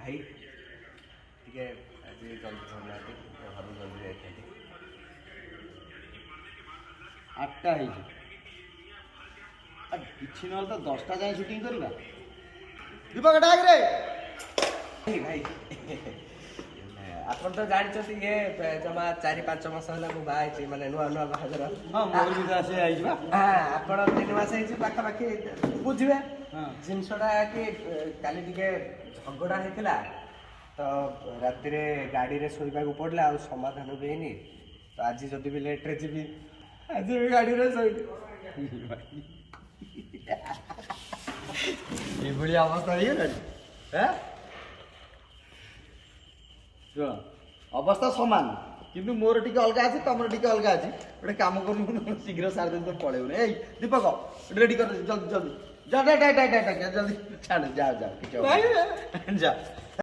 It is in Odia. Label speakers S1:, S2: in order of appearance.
S1: ଭାଇ ଟିକେ ଆଜି ଜଲ୍ଦି ଛାଡ଼ୁନାହାନ୍ତି ଘରକୁ ଜଲ୍ଦି ଯାଇଥାନ୍ତି।
S2: 8ଟା ହେଇଛି କିଛି ନହେଲେ ତ 10ଟା ଯାଏଁ ସୁଟିଂ କରିବା। ଦୀପକ ଡାକରେ
S1: ଭାଇ ଆପଣ ତ ଜାଣିଛନ୍ତି ଇଏ ଜମା 4-5 ମାସ ହେଲା ମୁଁ ବାହା ହେଇଛି ମାନେ ନୂଆ ନୂଆ ବାହାଘର।
S2: ହଁ ମୋର ବି ତ ଆସି ଆଇଯିବା।
S1: ଆପଣ 3 ମାସ ହେଇଛି ପାଖାପାଖି ବୁଝିବେ। ଜିନିଷଟା କି କାଲି ଟିକେ ଝଗଡ଼ା ହେଇଥିଲା ତ ରାତିରେ ଗାଡ଼ିରେ ଶୋଇବାକୁ ପଡ଼ିଲା ଆଉ ସମାଧାନ ବି ହେଇନି। ତ ଆଜି ଯଦି ବି ଲେଟ୍ରେ ଯିବି ଆଜି ବି ଗାଡ଼ିରେ ଶୋଇବି।
S2: ଏଭଳି ଅବସ୍ଥା ହେଇଗଲାଣି। ଶୁଣ ଅବସ୍ଥା ସମାନ କିନ୍ତୁ ମୋର ଟିକେ ଅଲଗା ଅଛି ତମର ଟିକେ ଅଲଗା ଅଛି। ଗୋଟେ କାମ କରୁନୁ ଶୀଘ୍ର ସାରିଦେବି ତ ପଳେଇବୁନି। ଏଇ ଦୀପକ ରେଡି କର ଜଲ୍ଦି ଜଲ୍ଦି ଜଲ୍ଦି ଯା ଜଲ୍ଦି ଛାଡ଼ ଯାଅ ଯାଅ କିଛି ଯା।